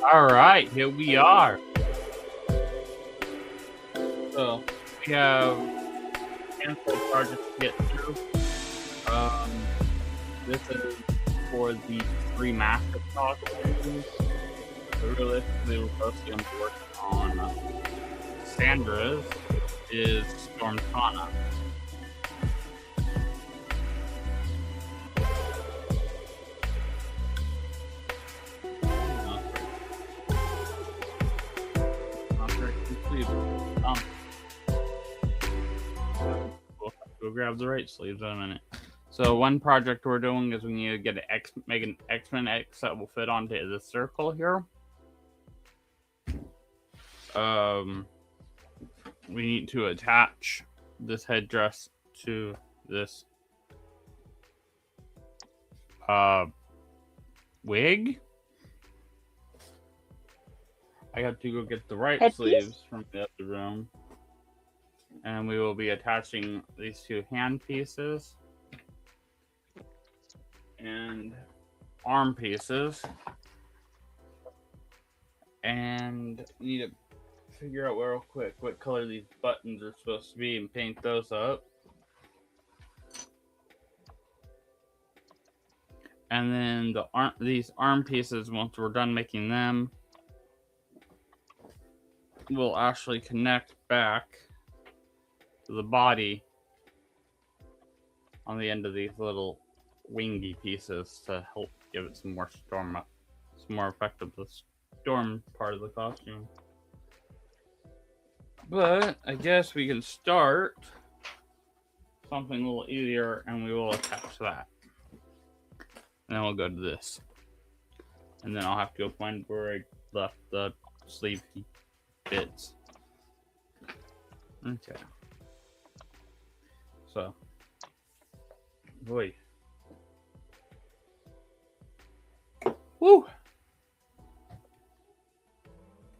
Alright, here we are. So, we have a handful of projects to get through. This is for the 3 master cosplays. So realistically, we're supposed to be working on Sandra's is Stormtana. We'll grab the right sleeves in a minute. So one project we're doing is we need to get make an X-Men X that will fit onto the circle here. We need to attach this headdress to this wig. I have to go get the right sleeves from the other room. And we will be attaching these 2 hand pieces and arm pieces. And we need to figure out real quick what color these buttons are supposed to be and paint those up. And then these arm pieces, once we're done making them, will actually connect back to the body on the end of these little wingy pieces to help give it some more effect of the storm part of the costume. But I guess we can start something a little easier, and we will attach that. And then we'll go to this. And then I'll have to go find where I left the sleeve bits. Okay. So. Boy. Woo!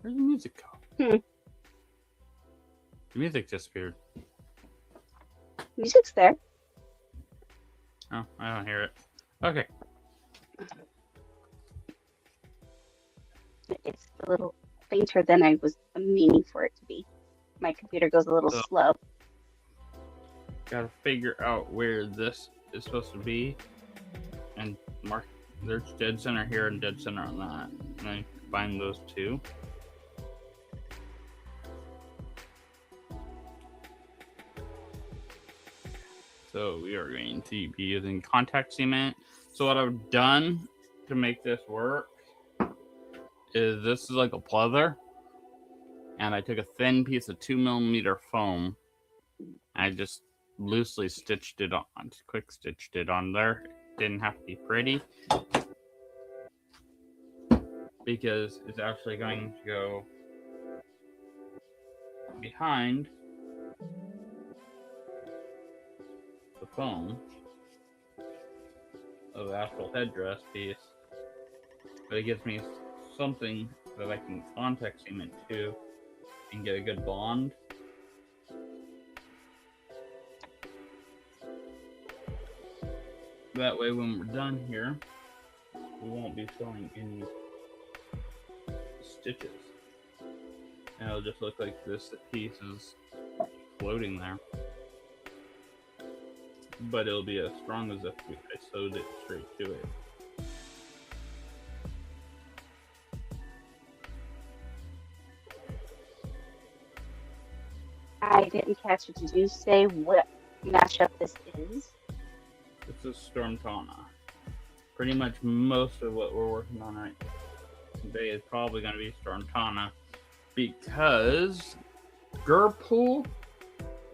Where'd the music go? The music disappeared. Music's there. Oh, I don't hear it. Okay. It's a little fainter than I was meaning for it to be. My computer goes a little slow. Gotta figure out where this is supposed to be and mark. There's dead center here and dead center on that. And then combine those 2. So we are going to be using contact cement. So what I've done to make this work is this is like a pleather. And I took a thin piece of 2mm foam. And I just loosely stitched it on, quick stitched it on there. It didn't have to be pretty, because it's actually going to go behind the foam of the actual headdress piece. But it gives me something that I can contact cement to and get a good bond. That way when we're done here, we won't be showing any stitches. And it'll just look like this piece is floating there. But it'll be as strong as if I sewed it straight to it. I didn't catch it. Did you say what mashup this is? This is Stormtana. Pretty much most of what we're working on right today is probably going to be Stormtana, because Gerpool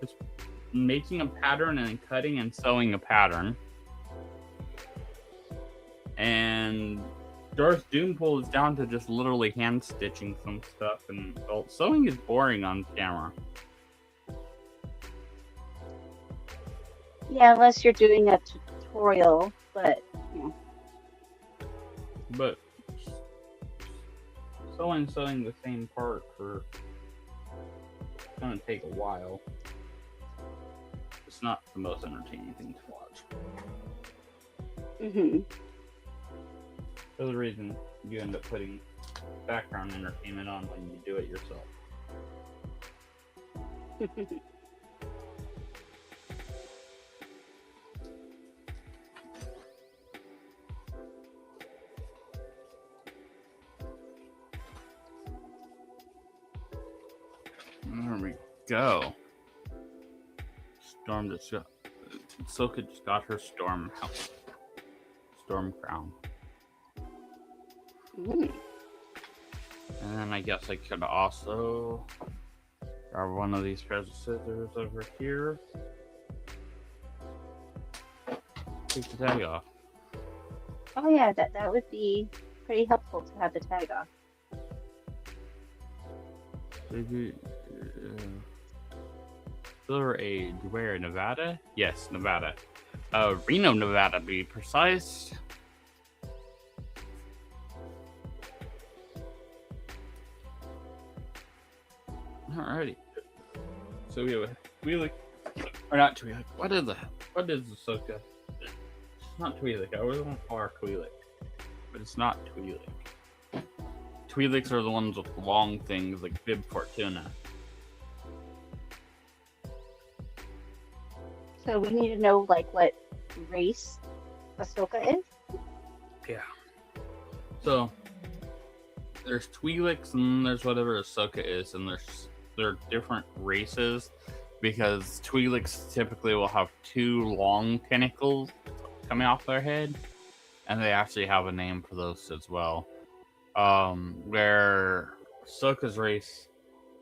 is making a pattern and cutting and sewing a pattern. And Darth Doompool is down to just literally hand stitching some stuff, and well, sewing is boring on camera. Yeah, unless you're doing a tutorial, but yeah. But sewing the same part for it's gonna take a while. It's not the most entertaining thing to watch. Mm-hmm. There's a reason you end up putting background entertainment on when you do it yourself. There we go. Storm just got. Silka just got her storm house. Storm crown. Mm. And then I guess I could also grab one of these treasure scissors over here. Take the tag off. Oh yeah, that would be pretty helpful to have the tag off. Silver Age, where? Nevada? Yes, Nevada. Reno, Nevada, to be precise. Alrighty. So we have Twi'lek, or not Twi'lek. What is Ahsoka? It's not Twi'lek. I always want to call her Twi'lek, but it's not Twi'lek. Twi'leks are the ones with long things like Bib Fortuna. So we need to know like what race Ahsoka is. Yeah. So there's Twi'leks and there's whatever Ahsoka is, and they're different races because Twi'leks typically will have two long tentacles coming off their head, and they actually have a name for those as well. Where Ahsoka's race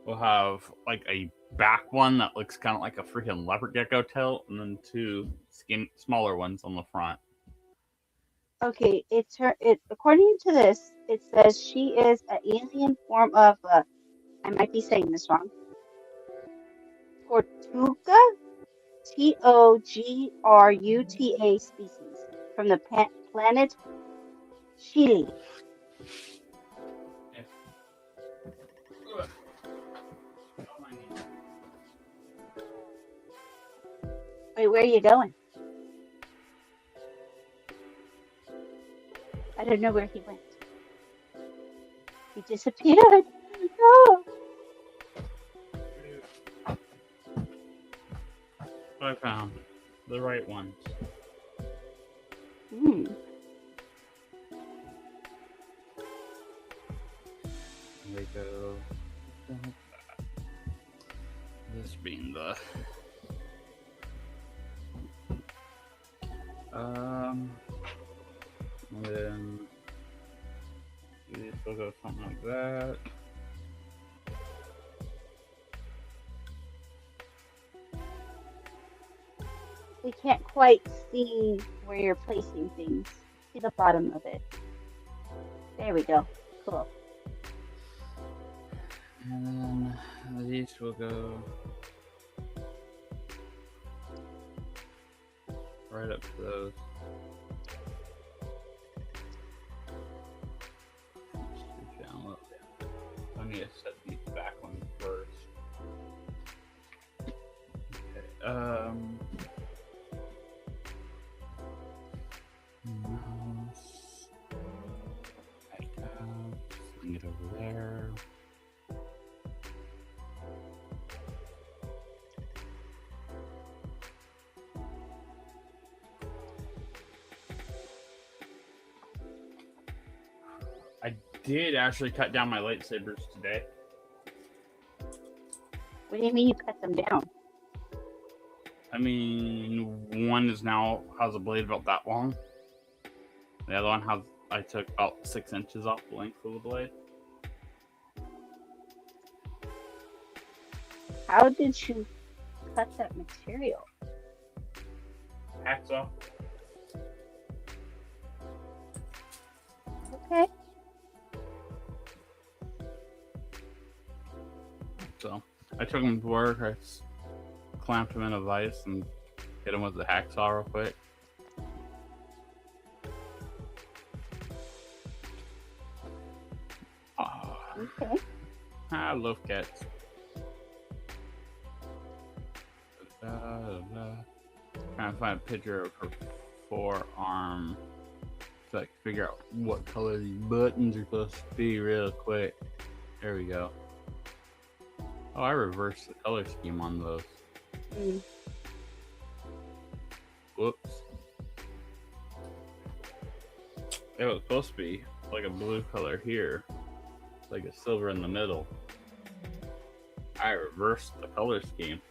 will have like a back one that looks kind of like a freaking leopard gecko tail, and then two smaller ones on the front. Okay, it's her. It according to this, it says she is an alien form of. I might be saying this wrong. Tortuga, Togruta species from the planet Chile. Wait, where are you going? I don't know where he went. He disappeared. No. I found the right ones. Hmm. There we go. This being the and then we still go something like that. We can't quite see where you're placing things. See the bottom of it. There we go. Cool. And then these will go right up to those. I need to set these back ones first. Okay. Mouse. Bring it over there. I did actually cut down my lightsabers today. What do you mean you cut them down? I mean, one is now has a blade about that long. The other one has, I took about 6 inches off the length of the blade. How did you cut that material? Hacksaw. Okay. So I took him to work. I clamped him in a vise and hit him with the hacksaw real quick. Oh, Okay. I love cats. Trying to find a picture of her forearm. so I can figure out what color these buttons are supposed to be real quick. There we go. Oh, I reversed the color scheme on those. Whoops. It was supposed to be like a blue color here, like a silver in the middle. I reversed the color scheme.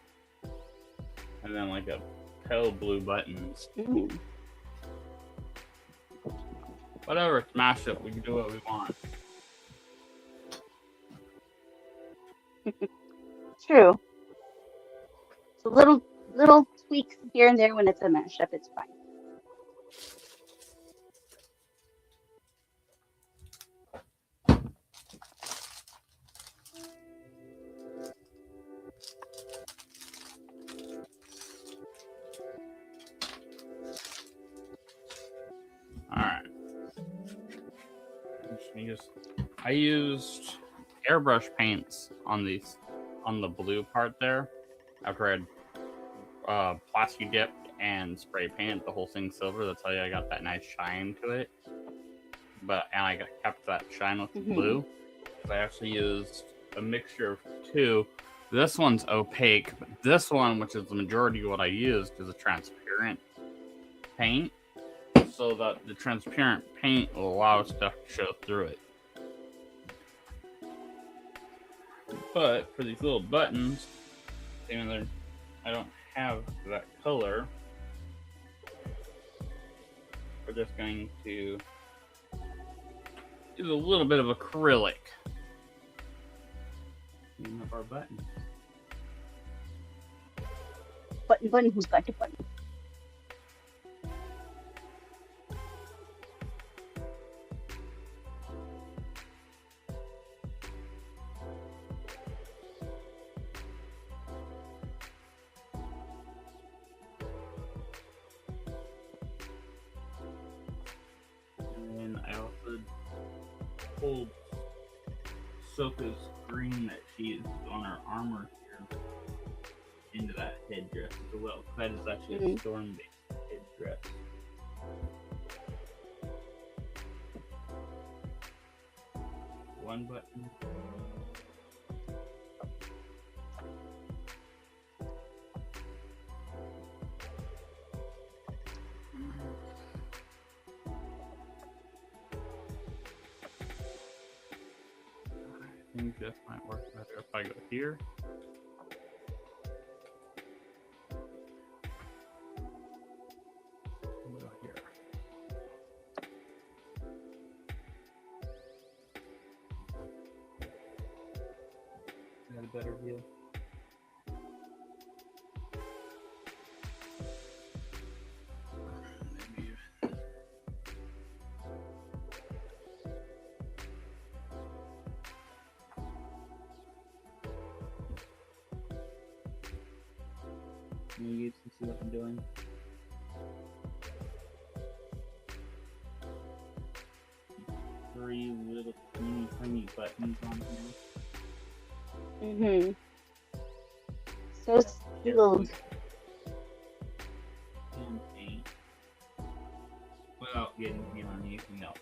And then like a pale blue buttons. Whatever, it's mashup. We can do what we want. True. So little tweaks here and there when it's a mashup, it's fine. Alright. I used airbrush paints on the blue part there. After I'd plastic dipped and spray painted the whole thing silver. That's how I got that nice shine to it. And I kept that shine with the blue. I actually used a mixture of two. This one's opaque, but this one, which is the majority of what I used, is a transparent paint. So that the transparent paint will allow stuff to show through it. But for these little buttons, even though I don't have that color, we're just going to use a little bit of acrylic. Clean up our button. Button, who's got your button? And I also pulled Soka's green that she used on her armor here into that headdress as well. That is actually a storm-based headdress. One button. I think this might work better if I go here. Go here. Is that a better view? You can see what I'm doing. Three little tiny buttons on here. So skilled. And paint without getting me on anything else.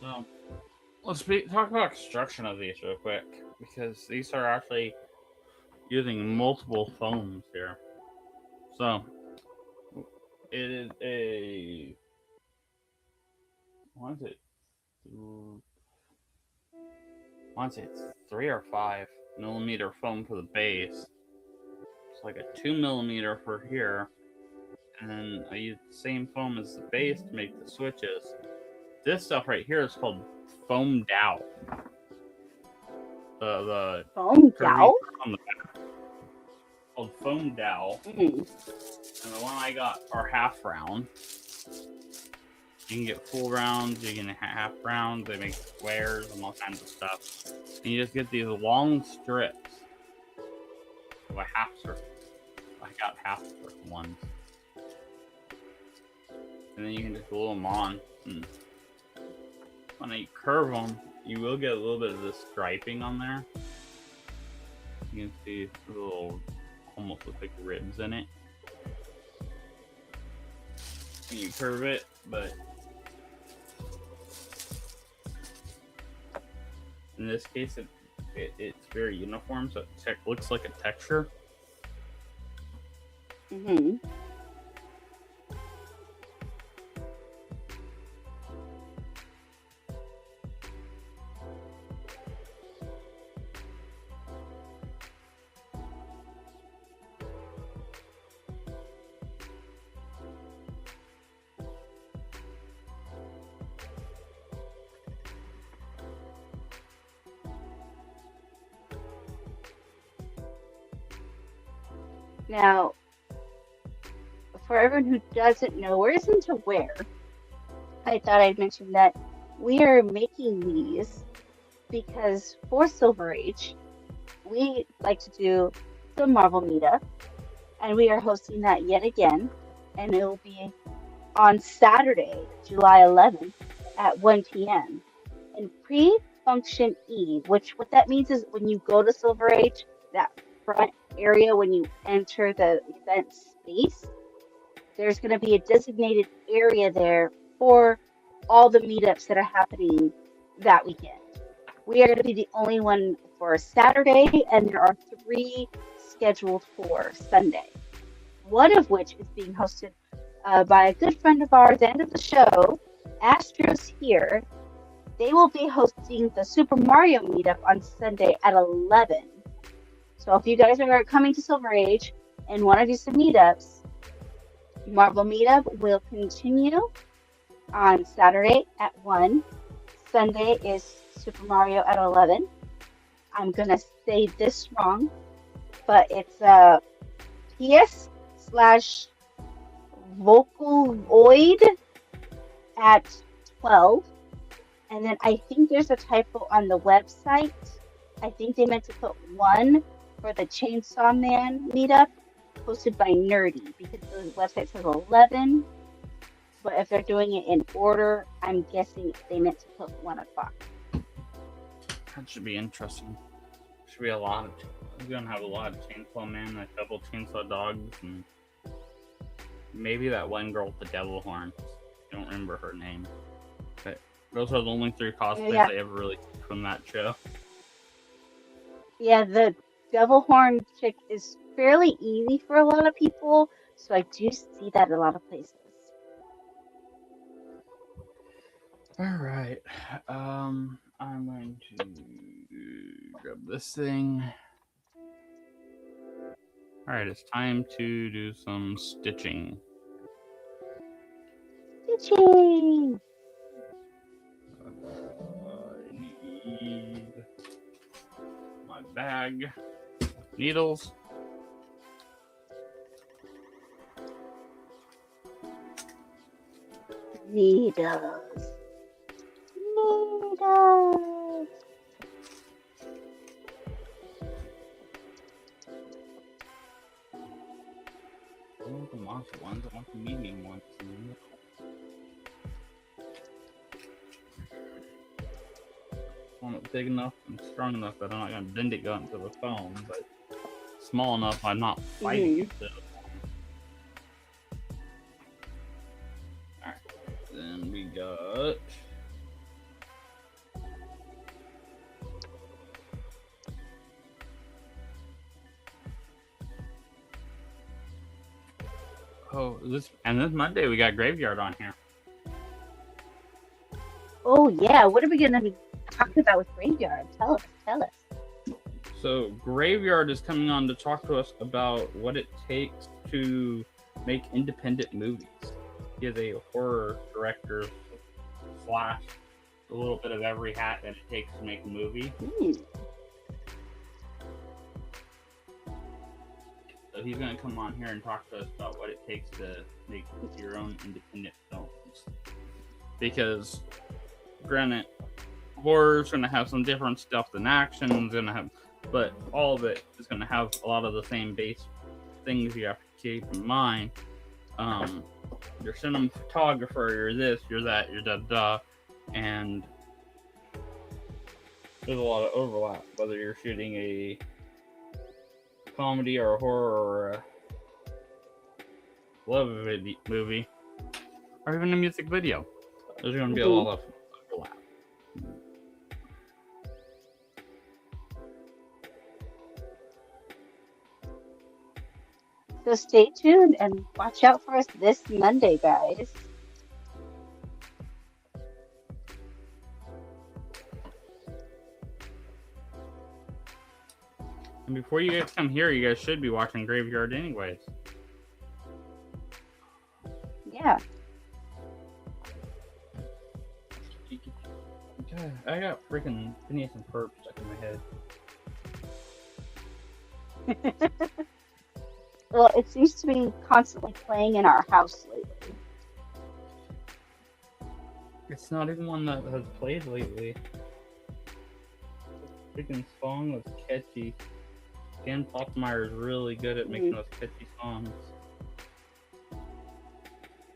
So, let's talk about construction of these real quick, because these are actually using multiple foams here. So, it is a, what is it? I want to say it's 3 or 5 millimeter foam for the base. It's like a 2 millimeter for here. And then I use the same foam as the base to make the switches. This stuff right here is called foam dowel. The Foam dowel? on the back. called foam dowel, Mm-hmm. and the one I got are half round. You can get full rounds, you can get half rounds. They make squares and all kinds of stuff. And you just get these long strips of a half circle. I got half circle ones, and then you can just glue them on. And when you curve them, you will get a little bit of the striping on there. You can see the little, almost look like ribs in it when you curve it, but in this case, it's very uniform, so it looks like a texture. Mm-hmm. Now, for everyone who doesn't know or isn't aware, I thought I'd mention that we are making these because for Silver Age, we like to do the Marvel meetup, and we are hosting that yet again, and it will be on Saturday, July 11th at 1 p.m. in pre-function E, which what that means is when you go to Silver Age, that front area when you enter the event space, there's going to be a designated area there for all the meetups that are happening that weekend. We are going to be the only one for Saturday, and there are 3 scheduled for Sunday. One of which is being hosted by a good friend of ours and of the show, Astro's Here. They will be hosting the Super Mario meetup on Sunday at 11. So if you guys are coming to Silver Age and want to do some meetups, Marvel meetup will continue on Saturday at 1. Sunday is Super Mario at 11. I'm going to say this wrong, but it's PS slash Vocaloid at 12. And then I think there's a typo on the website. I think they meant to put 1 for the Chainsaw Man meetup hosted by Nerdy because the website says 11. But if they're doing it in order, I'm guessing they meant to put 1 o'clock. That should be interesting. Should be a lot of. We're gonna have a lot of Chainsaw Man, a couple Chainsaw Dogs, and maybe that one girl with the devil horn. I don't remember her name. But those are the only 3 cosplays I ever really took from that show. Yeah, the devil horn chick is fairly easy for a lot of people, so I do see that in a lot of places. Alright. I'm going to grab this thing. Alright, it's time to do some stitching. Stitching! I need my bag, needles, Needles. I want the monster ones, I want the medium ones. I want it big enough and strong enough that I'm not going to bend it going into the foam, but small enough I'm not fighting it. Alright, then we got... Oh, this Monday we got Graveyard on here. Oh yeah, what are we gonna be talking about with Graveyard? Tell us. So Graveyard is coming on to talk to us about what it takes to make independent movies. He is a horror director / a little bit of every hat that it takes to make a movie. So he's gonna come on here and talk to us about what it takes to make your own independent films. Because, granted, horror's gonna have some different stuff than action's gonna have, but all of it is gonna have a lot of the same base things you have to keep in mind. You're cinematographer, you're this, you're that, you're da, and there's a lot of overlap, whether you're shooting a comedy or a horror or a love movie, or even a music video. There's going to be a lot of overlap. So stay tuned and watch out for us this Monday, guys. And before you guys come here, you guys should be watching Graveyard anyways. Yeah. I got freaking Phineas and Ferb stuck in my head. Well, it seems to be constantly playing in our house lately. It's not even one that has played lately. The freaking song was catchy. Dan Poppmeyer is really good at making those catchy songs.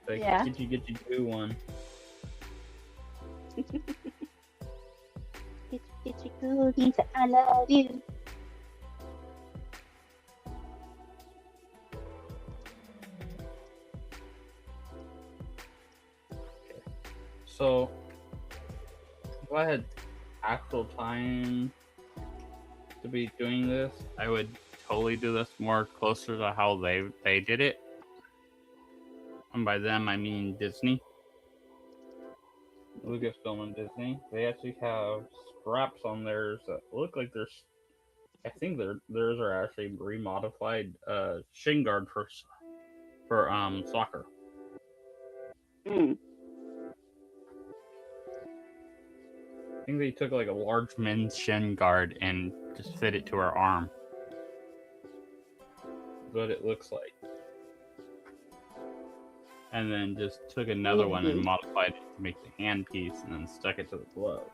Like, Yeah. Get you do one. Get you cookies, I love you. So, if I had actual time to be doing this, I would totally do this more closer to how they did it. And by them, I mean Disney. Lucasfilm and Disney. They actually have straps on theirs that look like there's. I think theirs are actually remodified shin guard for soccer. Mm. I think they took like a large men's shin guard and just fit it to her arm. That's what it looks like. And then just took another one and modified it to make the handpiece and then stuck it to the glove.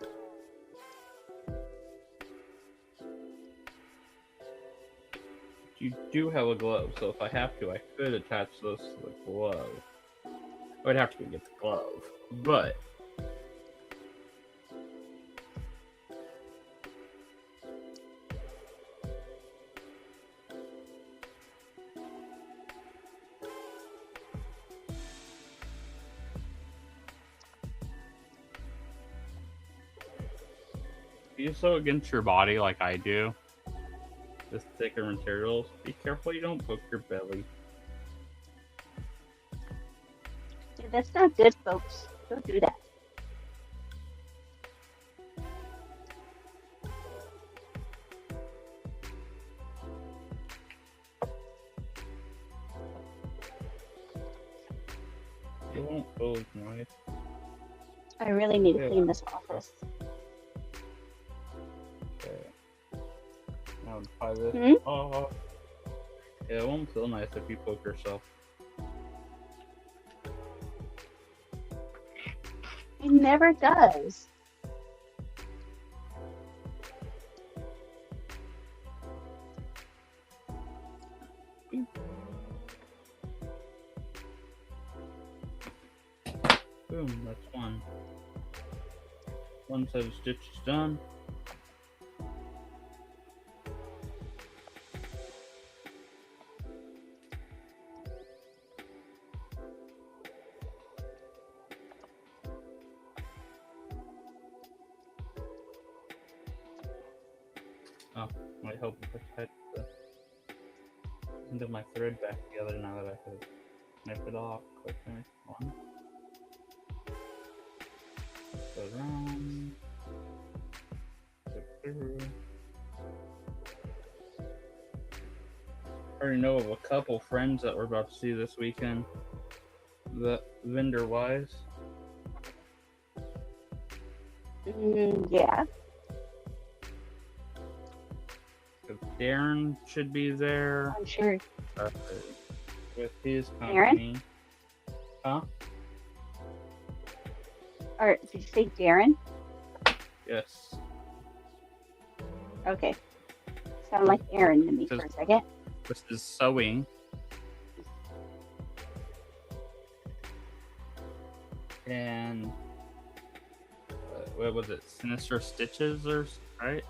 You do have a glove, so if I have to, I could attach this to the glove. I would have to get the glove, but if you sew against your body like I do, this thicker materials, be careful you don't poke your belly. Yeah, that's not good, folks. Don't do that. It won't close nice. I really need to clean this office. Okay. Now apply this. Oh, yeah, it won't feel nice if you poke yourself. It never does. Boom, that's one. One set of stitches done. Oh, might help if I tied the end of my thread back together now that I have snip it off. Click finish one. Go around. Click through. I already know of a couple friends that we're about to see this weekend. The vendor wise. Yeah. Darren should be there. I'm sure with his Aaron? company. Huh? Or did you say Darren? Yes. Okay. Sound like Aaron to me for a second. This is sewing. And what was it? Sinister Stitches or right?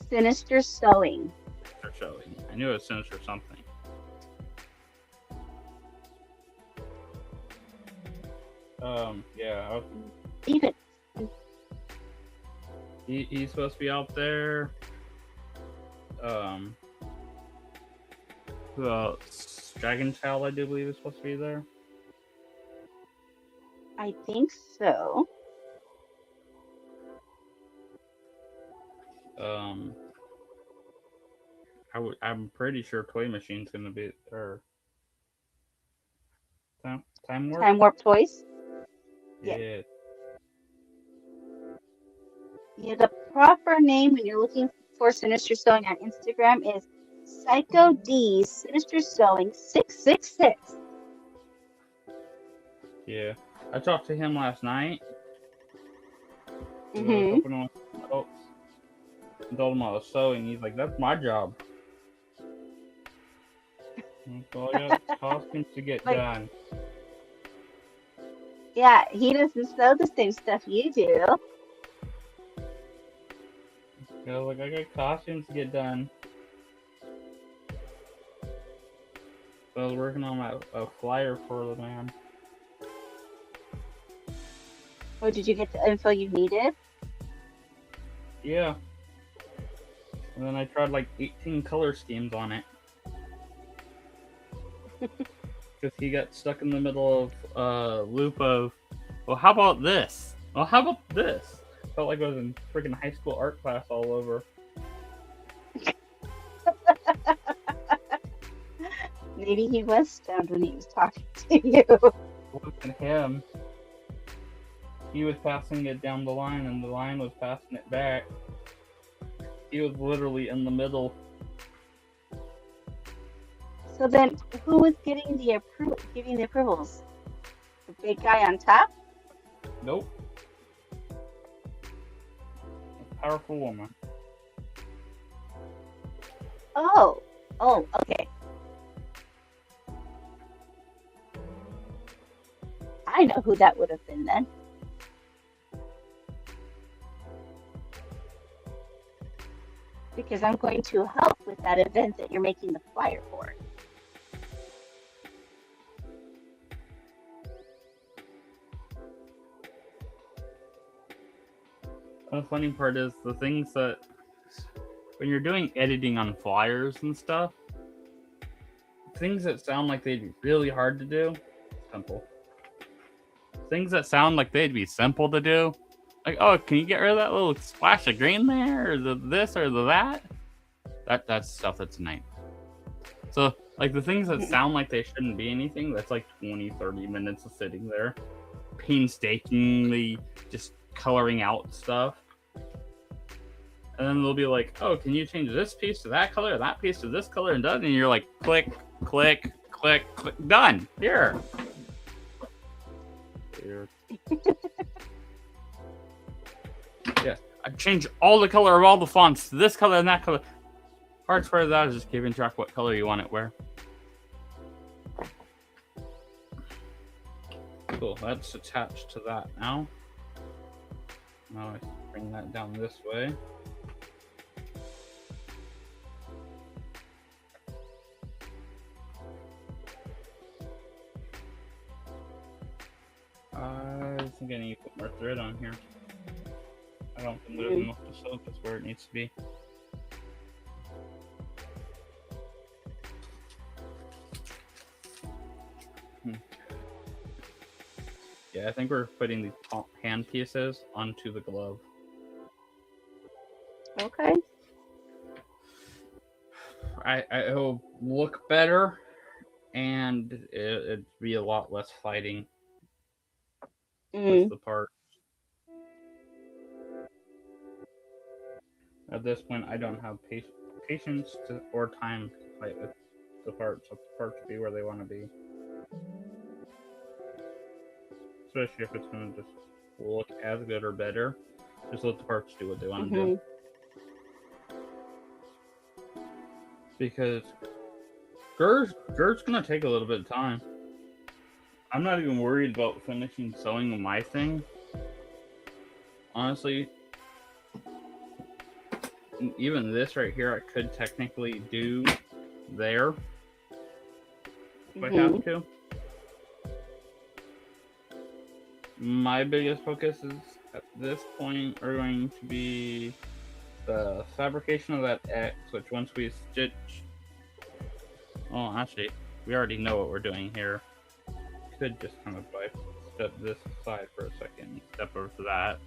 Sinister Sewing. Sinister Sewing. I knew it was Sinister something. Yeah. Even He's supposed to be out there. Who else? Dragon Child, I do believe, is supposed to be there. I think so. I'm pretty sure Toy Machine's gonna be or Time Warp. Time Warp Toys. Yeah. Yeah, the proper name when you're looking for Sinister Sewing on Instagram is Psycho D Sinister Sewing 666. Yeah. I talked to him last night. Mm-hmm. Helping him with adults. I told him I was sewing. He's like, "That's my job." So I got costumes to get done. Yeah, he doesn't sew the same stuff you do. I got costumes to get done. So I was working on a flyer for the man. Or did you get the info you needed? Yeah. And then I tried like 18 color schemes on it. Because he got stuck in the middle of a loop of, well, how about this? Well, how about this? Felt like I was in freaking high school art class all over. Maybe he was stoned when he was talking to you. It wasn't him. He was passing it down the line, and the line was passing it back. He was literally in the middle. So then, who was getting the approvals? The big guy on top? Nope. A powerful woman. Oh, okay. I know who that would have been then. Because I'm going to help with that event that you're making the flyer for. The funny part is the things that when you're doing editing on flyers and stuff, things that sound like they'd be really hard to do, simple. Things that sound like they'd be simple to do, like, oh, can you get rid of that little splash of green there, or this or that? That's stuff that's a nightmare. So, like, the things that sound like they shouldn't be anything, that's like 20, 30 minutes of sitting there, painstakingly just coloring out stuff. And then they'll be like, oh, can you change this piece to that color, that piece to this color, and done? And you're like, click, click, click, click, done. Here. Yeah, I changed all the color of all the fonts to this color and that color. Hardest part of that is just keeping track what color you want it where. Cool, that's attached to that now. Now I bring that down this way. I think I need to put more thread on here. I don't think there's enough to sew this where it needs to be. Yeah, I think we're putting these hand pieces onto the glove. Okay. It'll look better, and it'd be a lot less fighting with the part. At this point, I don't have patience or time to fight with the parts. Let the parts be where they want to be. Especially if it's going to just look as good or better. Just let the parts do what they want to do. Because Gur's going to take a little bit of time. I'm not even worried about finishing sewing my thing. Honestly, even this right here, I could technically do there if I have to. My biggest focus is at this point are going to be the fabrication of that X, which once we stitch. Well, actually, we already know what we're doing here. Could just kind of like step this aside for a second and step over to that.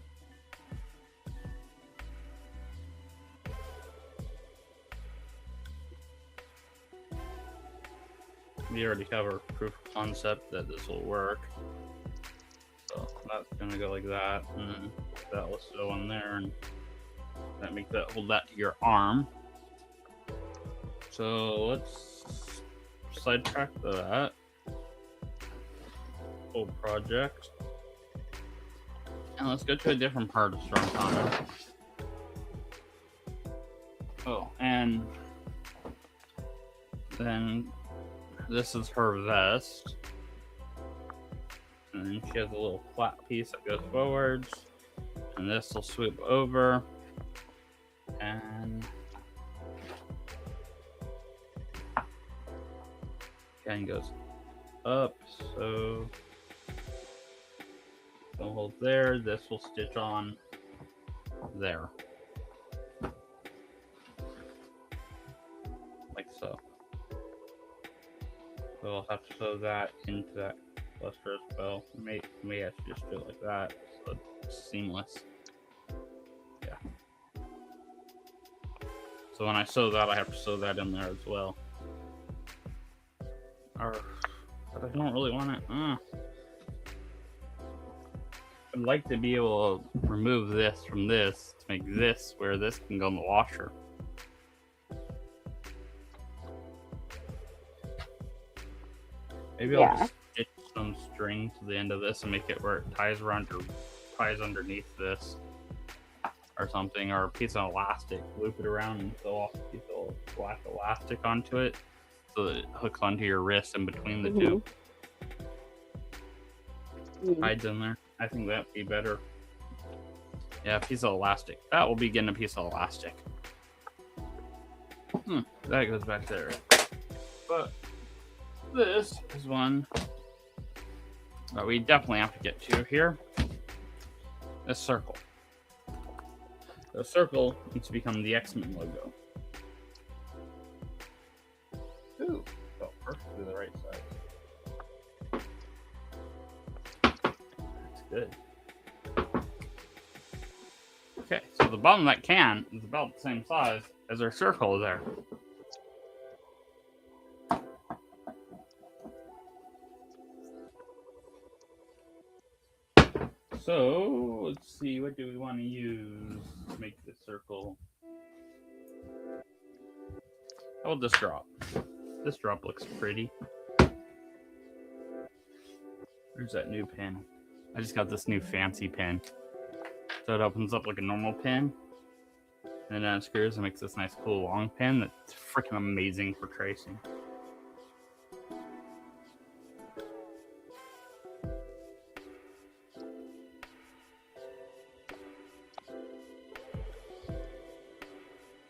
We already have our proof of concept that this will work. So that's gonna go like that, and then that will sew on there, and that makes that hold that to your arm. So let's sidetrack that whole project, and let's go to a different part of Strong Connor. Oh, and then this is her vest. And then she has a little flat piece that goes forwards. And this will swoop over. And again goes up. So don't hold there. This will stitch on there. Like so. So I'll have to sew that into that cluster as well. May have to just do it like that, so it's seamless. Yeah. So when I sew that, I have to sew that in there as well. But I don't really want it. I'd like to be able to remove this from this to make this where this can go in the washer. Maybe I'll just stitch some string to the end of this and make it where it ties underneath this or something, or a piece of elastic, loop it around and sew off a piece of black elastic onto it so that it hooks onto your wrist in between the two. Hides in there. I think that'd be better. Yeah, a piece of elastic. That will be getting a piece of elastic. That goes back there. But this is one that we definitely have to get to here. This circle. The circle needs to become the X-Men logo. Ooh, felt perfectly the right size. That's good. Okay, so the bottom of that can is about the same size as our circle there. So, let's see, what do we want to use to make this circle? How about this drop? This drop looks pretty. Where's that new pin? I just got this new fancy pin. So it opens up like a normal pin. And then it unscrews and makes this nice cool long pin that's freaking amazing for tracing.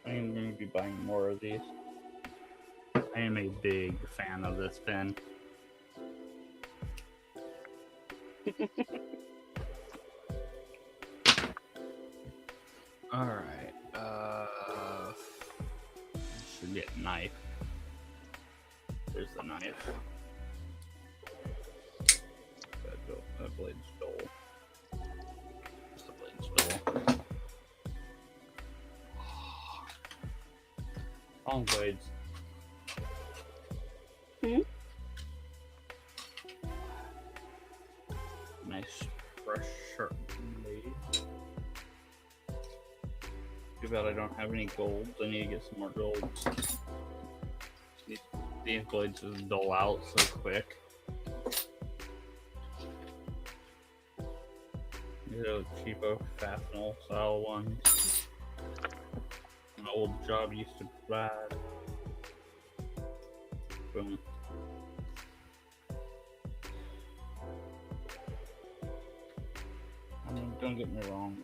I'm going to be buying more of these. I am a big fan of this pen. Alright, should get a knife. There's the knife. That blade's dull. Just the blade's dull. Long blades. Nice, fresh, sharp blade. Too bad I don't have any gold. I need to get some more gold. these blades just dull out so quick. These are cheapo Fastenal style ones. An old job used to provide. Boom. I mean, don't get me wrong.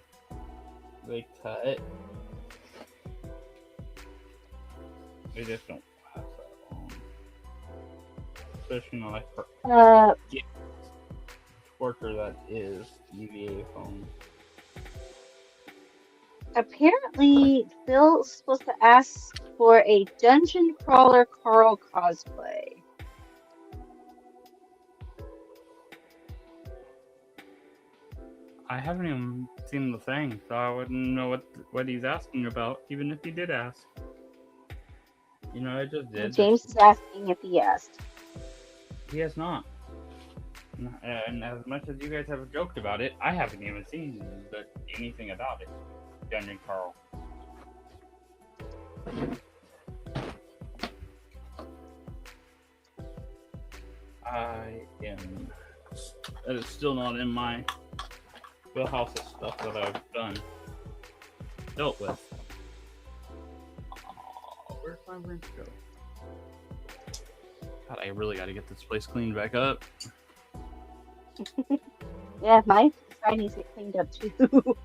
They cut. They just don't last that long. Especially not like worker that is EVA phone. Apparently, Phil's supposed to ask for a Dungeon Crawler Carl cosplay. I haven't even seen the thing, so I wouldn't know what he's asking about, even if he did ask. You know, I just did. James is asking if he asked. He has not. And as much as you guys have joked about it, I haven't even seen anything about it. Dungeon Carl. That is still not in my wheelhouse of stuff that I've dealt with. Oh, where'd my wrench go? God, I really gotta get this place cleaned back up. Yeah, my side needs to get cleaned up too.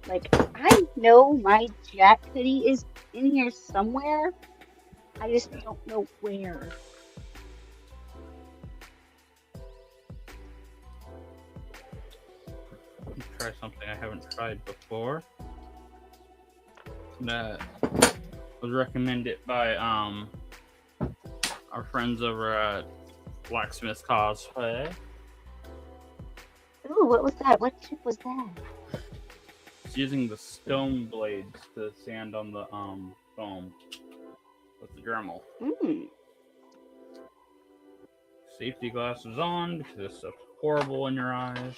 Like, I know my Jack hoodie is in here somewhere. I just don't know where. Try something I haven't tried before. That was recommended by our friends over at Blacksmith Cosplay. Ooh, what was that? What chip was that? It's using the stone blades to sand on the foam with the Dremel. Safety glasses on because this stuff's horrible in your eyes.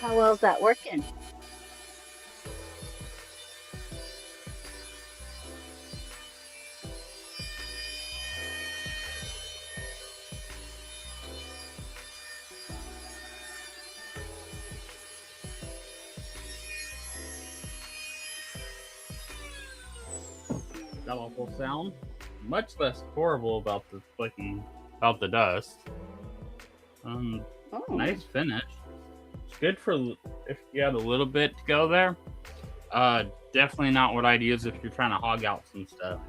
How well is that working? That awful sound. Much less horrible about the about the dust. Nice finish. It's good for if you had a little bit to go there. Definitely not what I'd use if you're trying to hog out some stuff.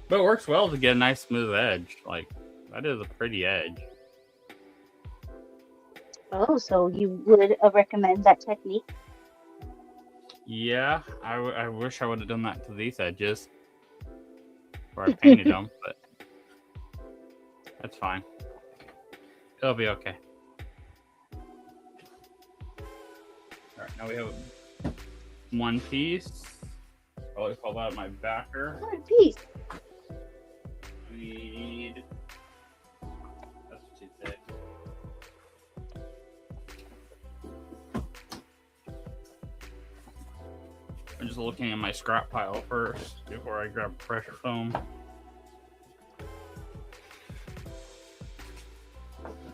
But it works well to get a nice smooth edge. Like, that is a pretty edge. Oh, so you would recommend that technique? Yeah, I wish I would have done that to these edges. Before I painted them, but that's fine. It'll be okay. Alright, now we have one piece. I'll call that my backer. One piece. We need... That's what she said. just looking at my scrap pile first before I grab fresh foam.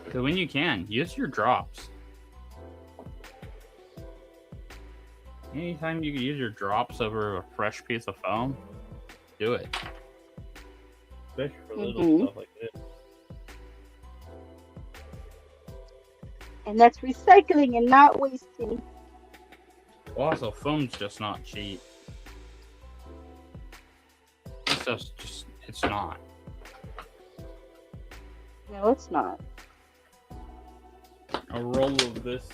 Because when you can, use your drops. Anytime you can use your drops over a fresh piece of foam, do it. Especially for little stuff like this. And that's recycling and not wasting. Well, also, foam's just not cheap. It's not. No, it's not. A roll of this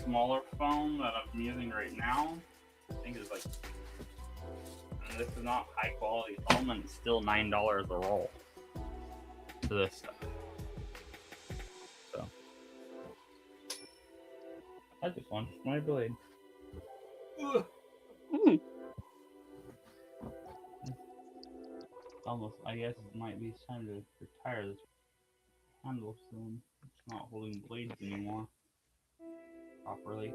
smaller foam that I'm using right now, I think is like, and this is not high quality foam, and it's still $9 a roll for this stuff. So, I just want my blade. Almost, I guess it might be time to retire this handle soon. It's not holding blades anymore properly.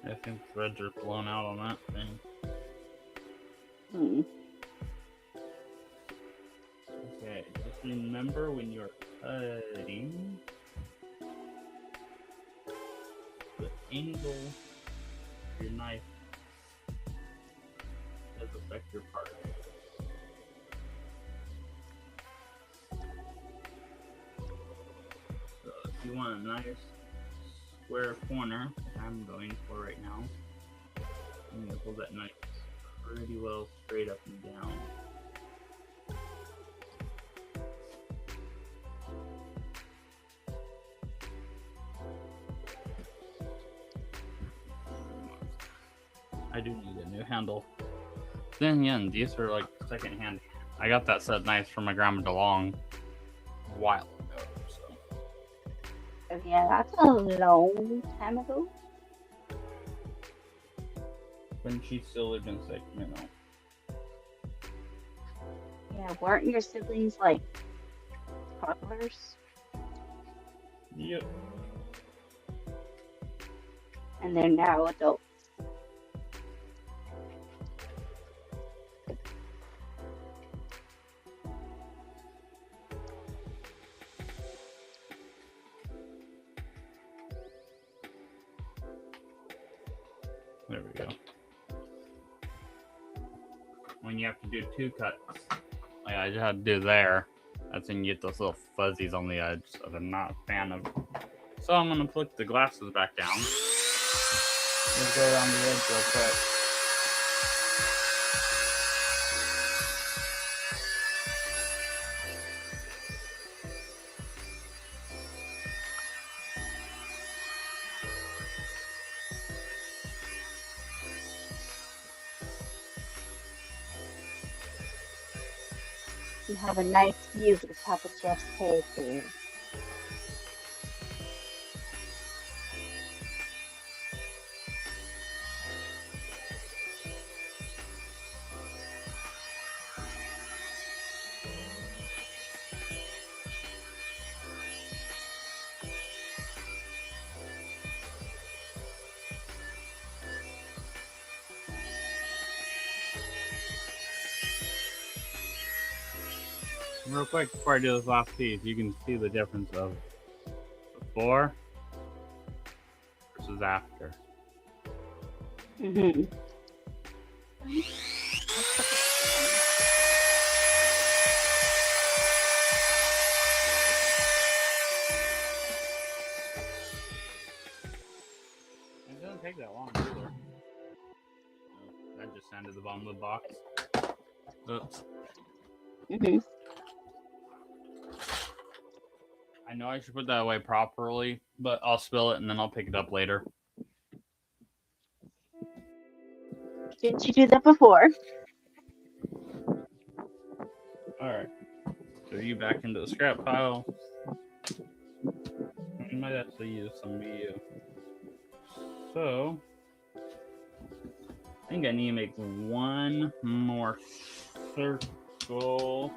I think threads are blown out on that thing. Okay, just remember when you're cutting, the angle of your knife does affect your part. So if you want a nice square corner, which I'm going for right now, I'm going to pull that knife pretty well straight up and down. I do need a new handle. Then again, these are like secondhand. I got that set knife from my grandma DeLong a while ago. So. Yeah, that's a long time ago. When she still lived in Sacramento. Yeah, weren't your siblings like toddlers? Yep. And they're now adults. There we go. When you have to do two cuts, like I just had to do there, that's when you get those little fuzzies on the edge that I'm not a fan of. So I'm going to put the glasses back down. Let's go around the edge real quick. You have a nice view of the top of Jeff's head there. Real quick, before I do this last piece, you can see the difference of before versus after. Mm-hmm. It doesn't take that long either. Oh, that just sanded the bottom of the box. Oops. Mm-hmm. I know I should put that away properly, but I'll spill it and then I'll pick it up later. Didn't you do that before? Alright. So you back into the scrap pile. I might actually use some of you. So I think I need to make one more circle.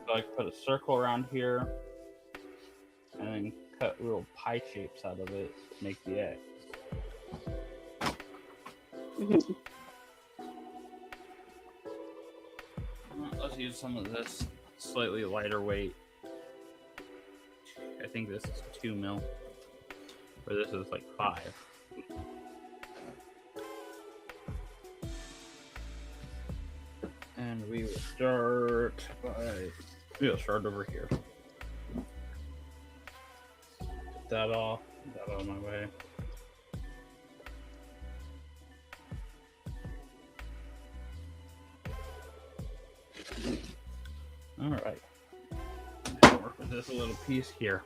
So I can put a circle around here and then cut little pie shapes out of it to make the X. Let's use some of this slightly lighter weight. I think this is 2 mil, or this is like 5. And we will start by, we'll start over here. Get that off, get that out of my way. All right, let's work with this little piece here.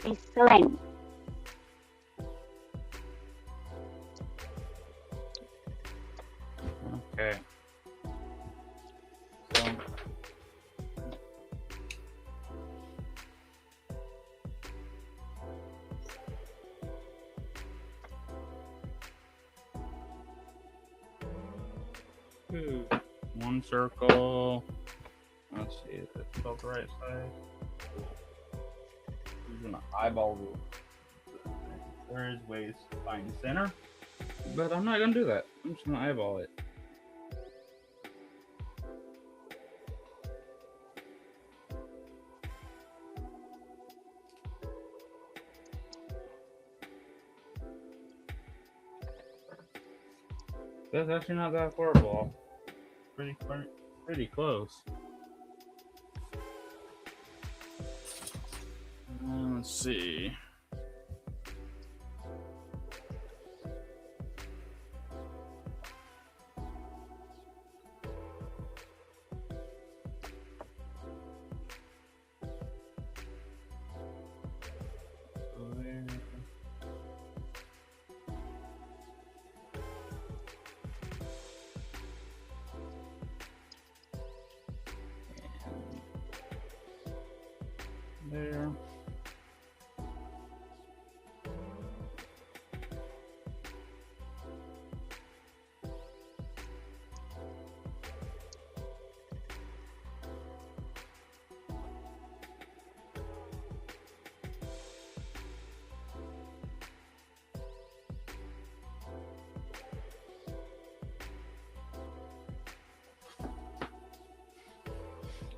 It's so tiny. Okay. So one circle. Let's see if it's about the right size. We're gonna eyeball rule. There is ways to find center, but I'm not gonna do that. I'm just gonna eyeball it. That's actually not that horrible. Pretty close. Let's see. There.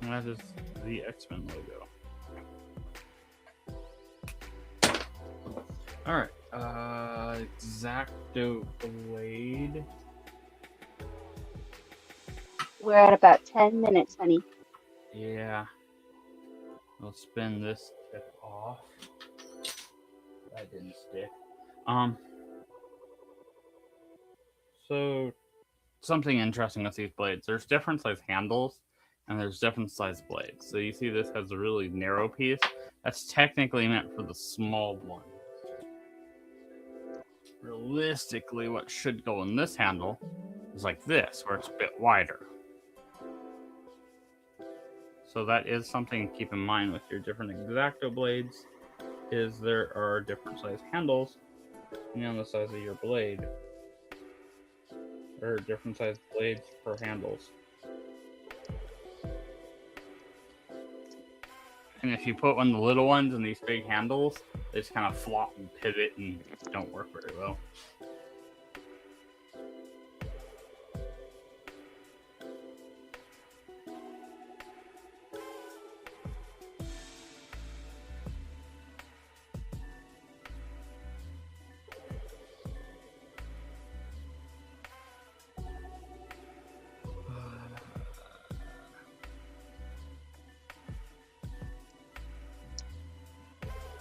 And that is the X-Men logo. Alright, X-Acto blade. We're at about 10 minutes, honey. Yeah. We'll spin this tip off. That didn't stick. So something interesting with these blades. There's different size handles and there's different size blades. So you see this has a really narrow piece. That's technically meant for the small one. Realistically, what should go in this handle is like this, where it's a bit wider. So that is something to keep in mind with your different X-Acto blades, is there are different size handles depending on the size of your blade. There are different size blades for handles. And if you put one of the little ones in these big handles, they just kind of flop and pivot and don't work very well.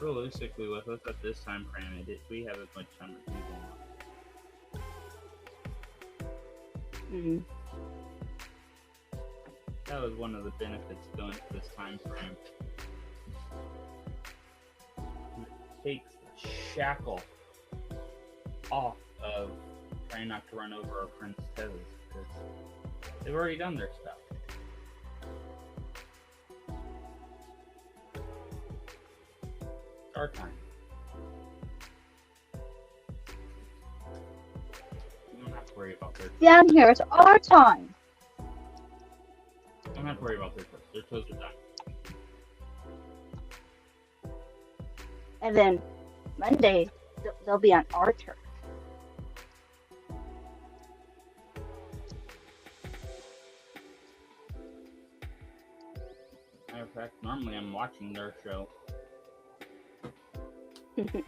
Realistically, with us at this time frame, we have as much time as we want. That was one of the benefits going to this time frame. It takes the shackle off of trying not to run over our princesses because they've already done their stuff. It's our time. You don't have to worry about their Down here, it's our time. You don't have to worry about their toes. Their toes are done. And then Monday, they'll be on our turf. Matter of fact, normally I'm watching their show. But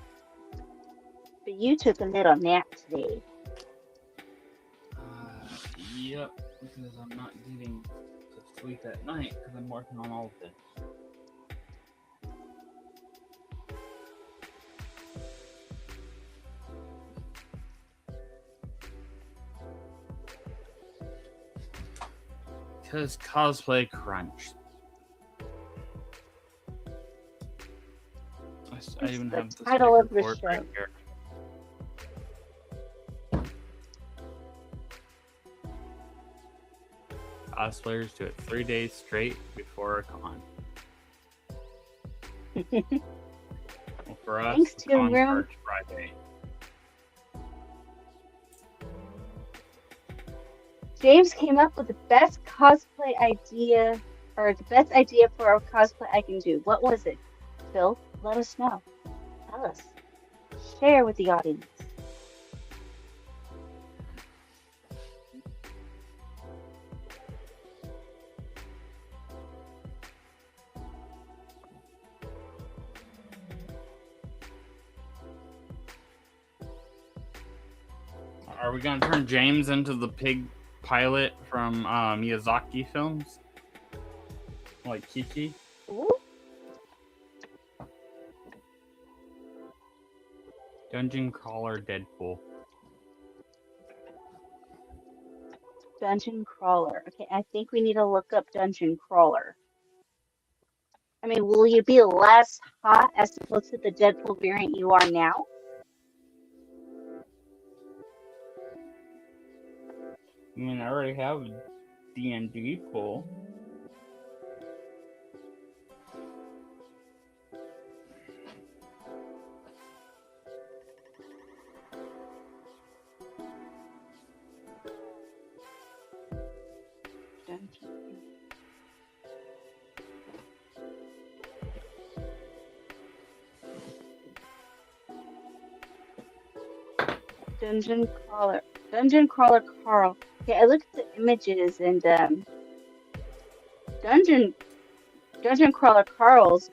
you took a little nap today. Yep, because I'm not getting to sleep at night because I'm working on all of this. Because cosplay crunch. I even the have the title of the board show. right here. Cosplayers do it 3 days straight before a con. Well, for us, Thanks the to con Room. starts Friday. James came up with the best cosplay idea, or the best idea for a cosplay I can do. What was it? Phil, let us know. Tell us. Share with the audience. Are we gonna turn James into the pig pilot from Miyazaki films? Like Kiki? Ooh. Dungeon Crawler Deadpool. Dungeon Crawler. Okay, I think we need to look up Dungeon Crawler. I mean, will you be less hot as opposed to the Deadpool variant you are now? I mean, I already have a D&D pool. Dungeon Crawler. Dungeon Crawler Carl. Okay, I looked at the images and Dungeon Crawler Carl's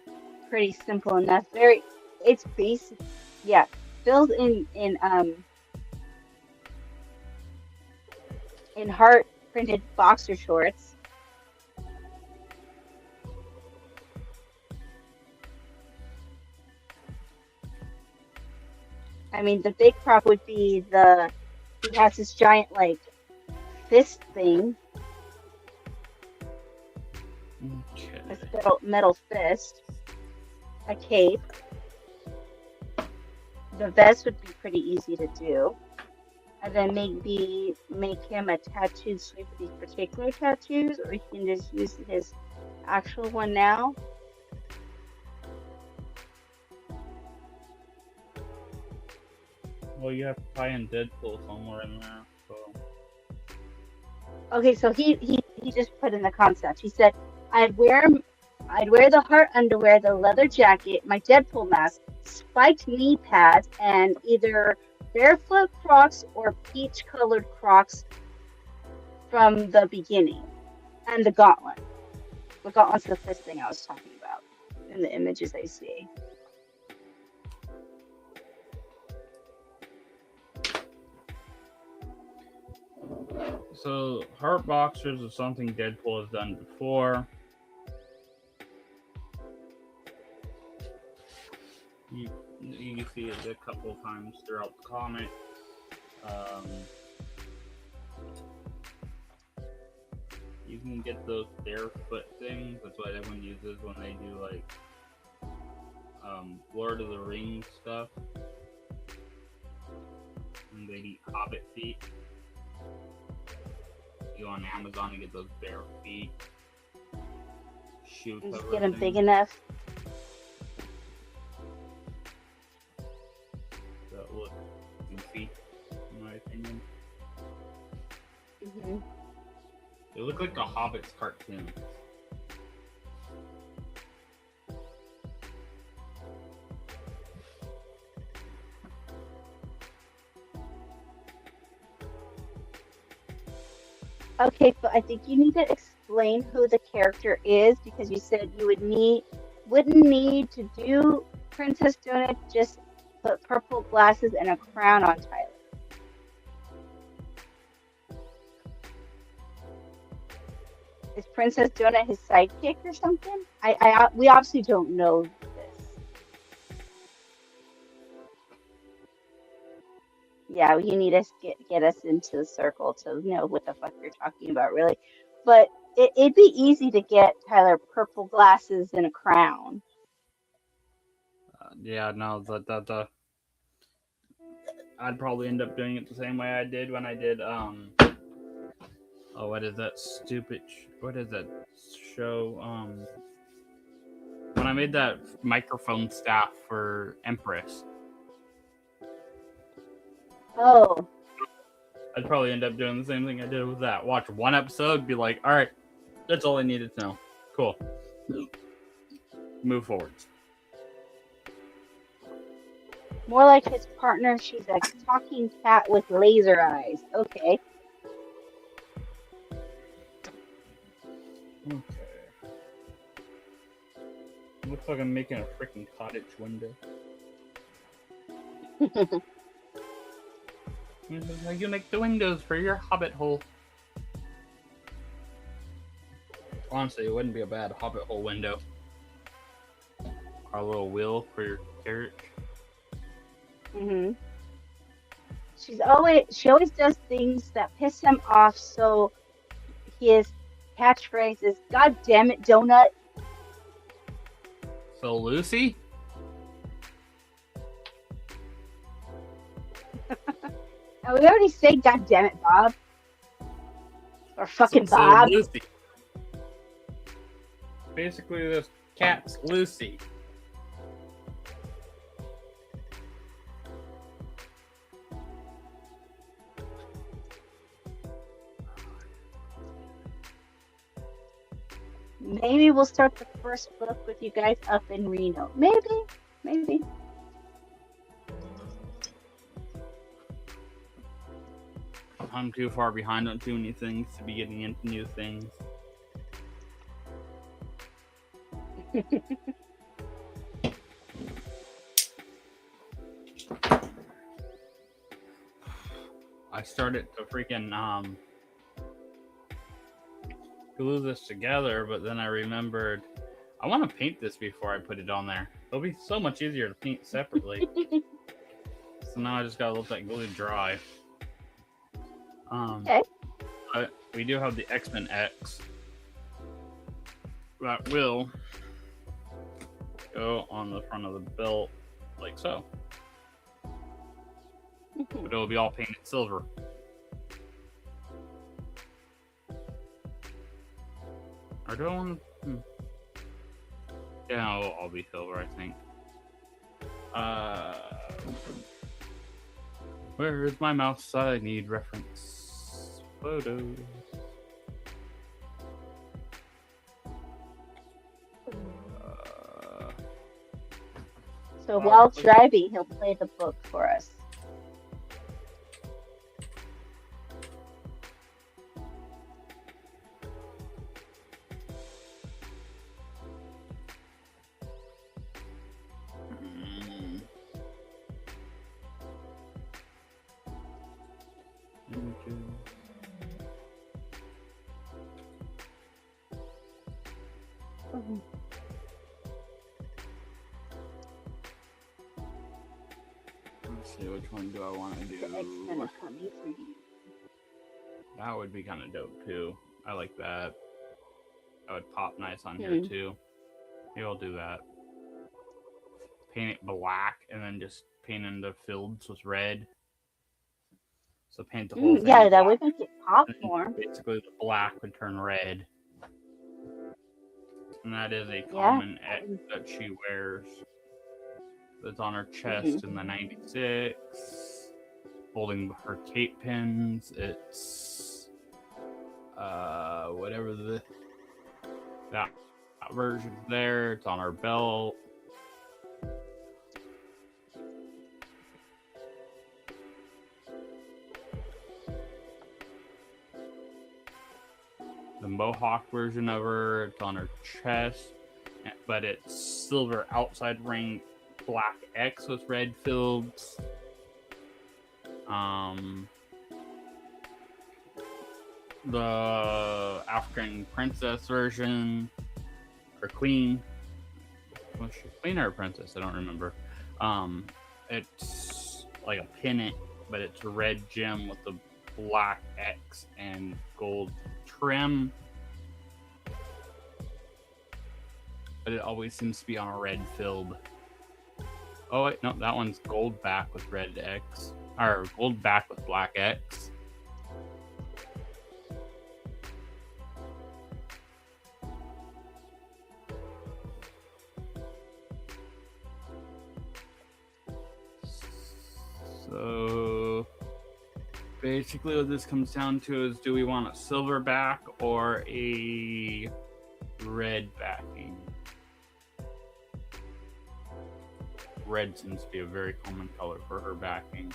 pretty simple enough. It's basic. Yeah, Phil's in heart printed boxer shorts. I mean, the big prop would be he has this giant like fist thing, Okay. this metal fist, a cape. The vest would be pretty easy to do. And then maybe make him a tattooed sleeve with these particular tattoos, or he can just use his actual one now. Well, you have to tie in Deadpool somewhere in there, so... Okay, so he just put in the concept. He said, I'd wear the heart underwear, the leather jacket, my Deadpool mask, spiked knee pads, and either barefoot Crocs or peach-colored Crocs from the beginning, and the gauntlet. The gauntlet's the first thing I was talking about in the images I see. So, heart boxers is something Deadpool has done before. You can see it a couple of times throughout the comic. You you can get those barefoot things. That's what everyone uses when they do like Lord of the Rings stuff. And they eat hobbit feet. You go on Amazon and get those bare feet. Shoe And just cover get them things. big enough. That look goofy, in my opinion. Mm-hmm. They look like the Hobbit's cartoon. Okay, but I think you need to explain who the character is because you said you wouldn't need to do Princess Donut, just put purple glasses and a crown on Tyler. Is Princess Donut his sidekick or something? We obviously don't know this. Yeah, you need to get us into the circle to know what the fuck you're talking about, really. But it'd be easy to get Tyler purple glasses and a crown. Yeah, no, I'd probably end up doing it the same way I did when I did what is that stupid what is that show when I made that microphone staff for Empress. Oh, I'd probably end up doing the same thing I did with that. Watch one episode, be like, all right, that's all I needed to know. Cool. Move forwards. more like his partner. She's a talking cat with laser eyes. Okay. Okay. Looks like I'm making a freaking cottage window. You make the windows for your hobbit hole. Honestly, it wouldn't be a bad hobbit hole window. Our little wheel for your carriage. Mhm. She always does things that piss him off. So his catchphrase is "God damn it, donut." So Lucy? And we already say "God damn it, Bob" or "fucking So Bob." Lucy. Basically, this cat's Lucy. Maybe we'll start the first book with you guys up in Reno. Maybe. I'm too far behind on too many things to be getting into new things. I started to freaking glue this together, but then I remembered I want to paint this before I put it on there. It'll be so much easier to paint separately. So now I just gotta let that glue dry. Okay. But we do have the X-Men X that will go on the front of the belt like so. But it'll be all painted silver. Or do I want to... Yeah, I'll be silver, I think. Where is my mouse? I need reference photos. So while driving, he'll play the book for us. Let's see, which one do I want to do? The X-Men are coming for you. That would be kind of dope too. I like that. That would pop nice on here too. Maybe I'll do that. Paint it black and then just paint in the fields with red. So paint the whole thing Yeah, black. that would make it pop And more. basically, the black would turn red. And that is a Yeah. common X that she wears. That's on her chest in the 96. Holding her cape pins. It's whatever that version there. It's on her belt. The Mohawk version of her, it's on her chest, but it's silver outside ring, black X with red fields. The African princess version, or queen. Was she queen or princess? I don't remember. It's like a pennant, but it's a red gem with the black X and gold trim. But it always seems to be on a red field. Oh wait, no, that one's gold back with red X. Or gold back with black X. So basically what this comes down to is, do we want a silver back or a red backing? Red seems to be a very common color for her backing.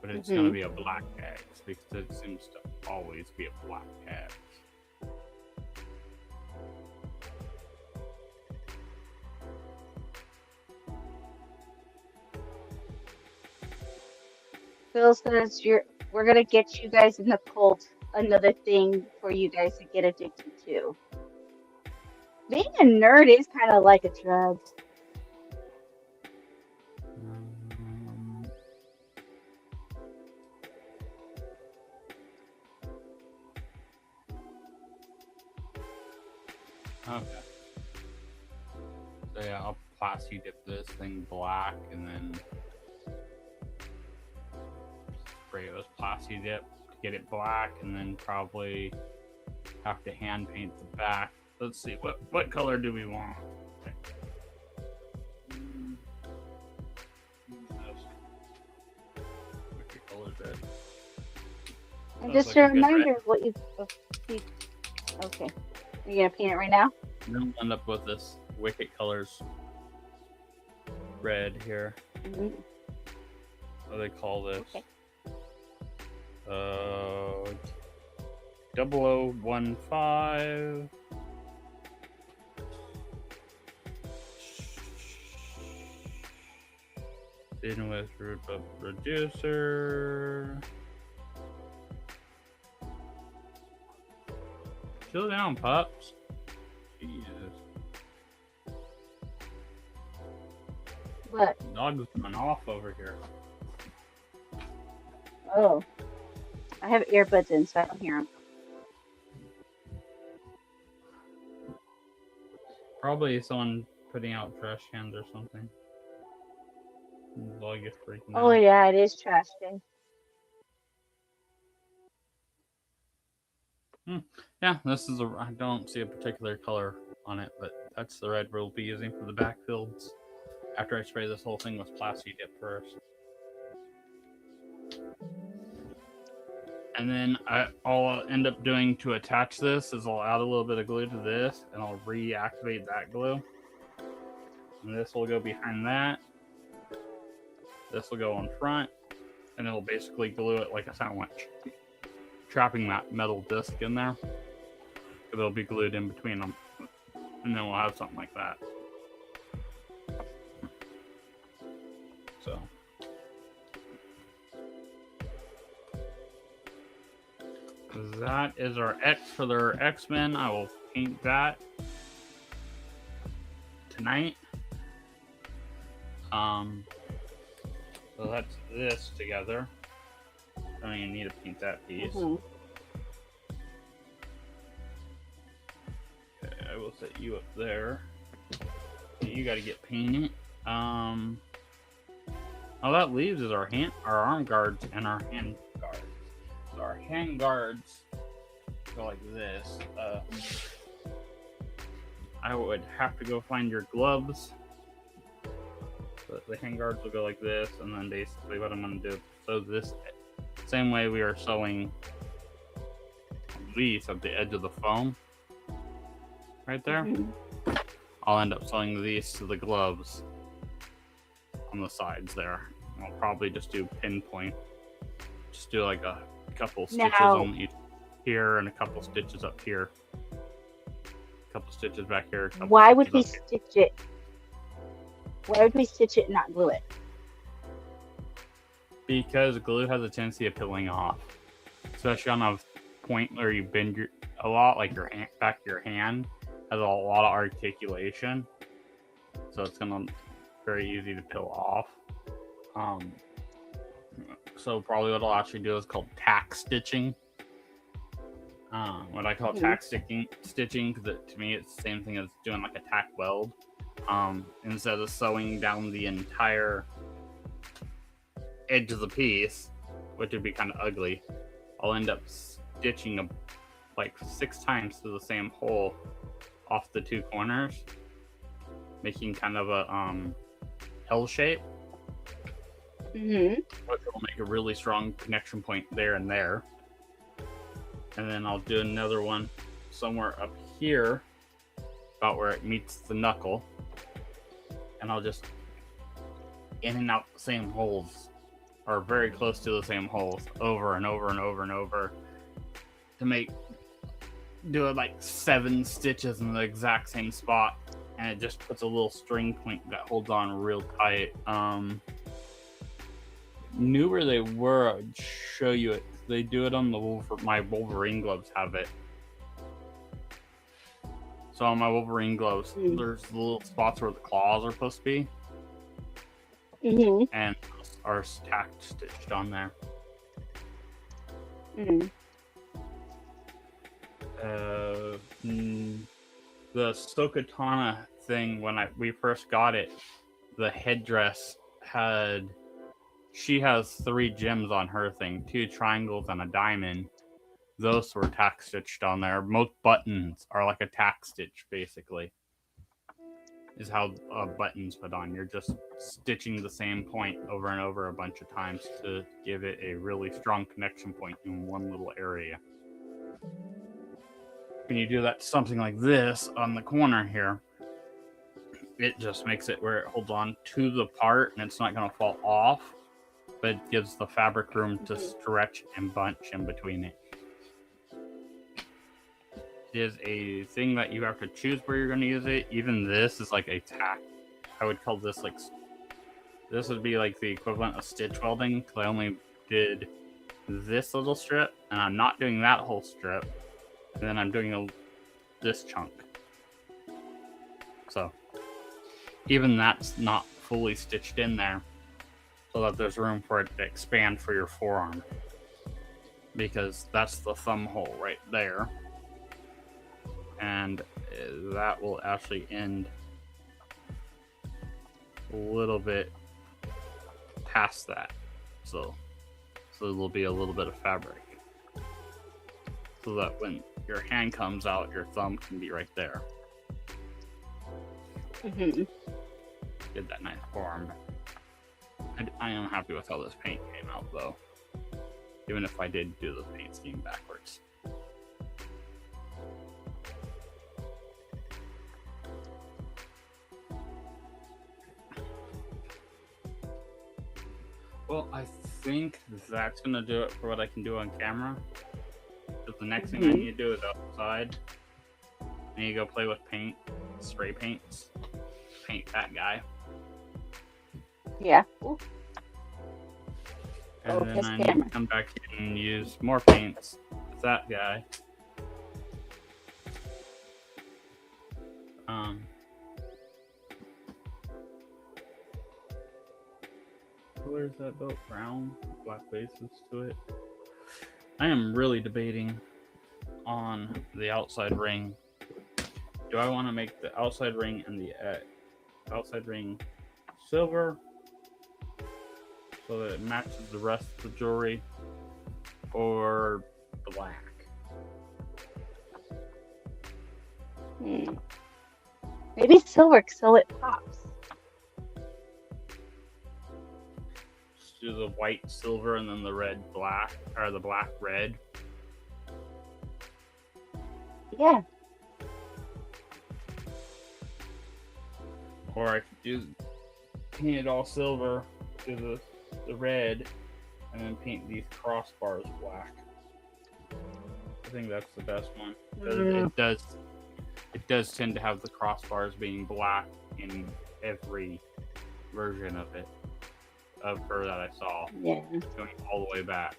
But it's going to be a black X because it seems to always be a black X. Phil says we're gonna get you guys in the cult. Another thing for you guys to get addicted to. Being a nerd is kind of like a drug. Okay. So yeah, I'll plasti dip this thing black and then spray it with plasti dip to get it black, and then probably have to hand paint the back. Let's see, what color do we want? What color is that? And just a reminder of what you. Okay. Are you gonna paint it right now? And then we'll end up with this Wicked Colors red here. What do they call this? Okay. 0015. In with root of reducer. Chill down, pups. Jesus. What? Dog is going off over here. Oh. I have earbuds in, so I don't hear them. Probably someone putting out trash cans or something. The dog is freaking out. Oh yeah, it is trash day. Yeah, this is I don't see a particular color on it, but that's the red we'll be using for the backfields after I spray this whole thing with plasti dip first. And then all I'll end up doing to attach this is I'll add a little bit of glue to this, and I'll reactivate that glue. And this will go behind that. This will go on front, and it'll basically glue it like a sandwich, trapping that metal disc in there. It'll be glued in between them, and then we'll have something like that. So that is our X for their X-Men. I will paint that tonight. So that's this together. I don't even need to paint that piece. set you up there. You got to get painted. All that leaves is our arm guards and our hand guards. So our hand guards go like this. I would have to go find your gloves. But the hand guards will go like this, and then basically what I'm going to do, sew this same way we are sewing these at the edge of the foam, right there. I'll end up sewing these to the gloves on the sides there. I'll probably just do pinpoint, just do like a couple stitches on each here and a couple stitches up here, a couple stitches back here. Why would we stitch it? Why would we stitch it and not glue it? Because glue has a tendency of peeling off, especially on a point where you bend a lot, like your back of your hand has a lot of articulation, so it's gonna very easy to peel off. So probably what I'll actually do is called tack stitching. What I call tack stitching, because to me it's the same thing as doing like a tack weld. Instead of sewing down the entire edge of the piece, which would be kind of ugly, I'll end up stitching like 6 times to the same hole off the 2 corners, making kind of a L shape, which will make a really strong connection point there and there. And then I'll do another one somewhere up here, about where it meets the knuckle, and I'll just in and out the same holes, or very close to the same holes, over and over and over and over, to do it like 7 stitches in the exact same spot, and it just puts a little string point that holds on real tight. Knew where they were, I'd show you it. They do it on my Wolverine gloves have it. So on my Wolverine gloves, there's the little spots where the claws are supposed to be, and are tacked stitched on there. The Sokatana thing, when we first got it, the headdress she has 3 gems on her thing, 2 triangles and a diamond. Those were tack stitched on there. Most buttons are like a tack stitch, basically, is how a button's put on. You're just stitching the same point over and over a bunch of times to give it a really strong connection point in one little area. When you do that to something like this on the corner here, it just makes it where it holds on to the part and it's not going to fall off, but it gives the fabric room to stretch and bunch in between it. It is a thing that you have to choose where you're going to use it. Even this is like a tack. I would call this this would be like the equivalent of stitch welding, because I only did this little strip, and I'm not doing that whole strip, and then I'm doing this chunk. So even that's not fully stitched in there, so that there's room for it to expand for your forearm, because that's the thumb hole right there, and that will actually end a little bit past that, so there'll be a little bit of fabric, so that when your hand comes out, your thumb can be right there. Get that nice forearm. I am happy with how this paint came out, though, even if I did do the paint scheme backwards. Well, I think that's going to do it for what I can do on camera. Because the next thing I need to do is outside. I need to go play with paint, spray paints, paint that guy. Yeah. And then I need to come back in and use more paints with that guy. Where's that boat? Brown, black bases to it. I am really debating on the outside ring do I want to make the outside ring and the outside ring silver so that it matches the rest of the jewelry, or black? Maybe silver so it pops. Just do the white silver and then the red black, or the black red. Yeah. Or I could do paint it all silver, do the red, and then paint these crossbars black. I think that's the best one. It does tend to have the crossbars being black in every version of it, of her that I saw. Yeah. Going all the way back.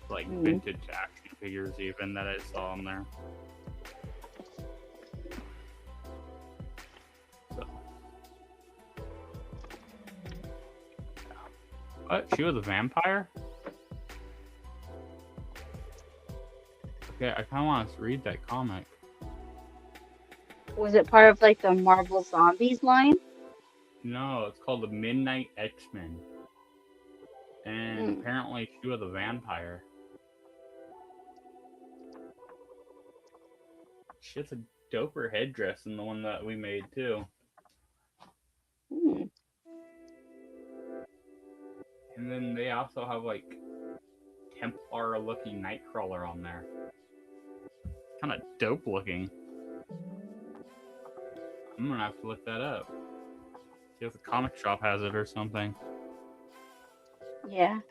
Like vintage action figures even that I saw on there. So. What? She was a vampire? Okay, I kind of want to read that comic. Was it part of like the Marvel Zombies line? No, it's called the Midnight X-Men. And apparently she was a vampire. She has a doper headdress than the one that we made too. And then they also have like Templar looking Nightcrawler on there. Kind of dope looking. I'm gonna have to look that up. See if the comic shop has it or something. Yeah.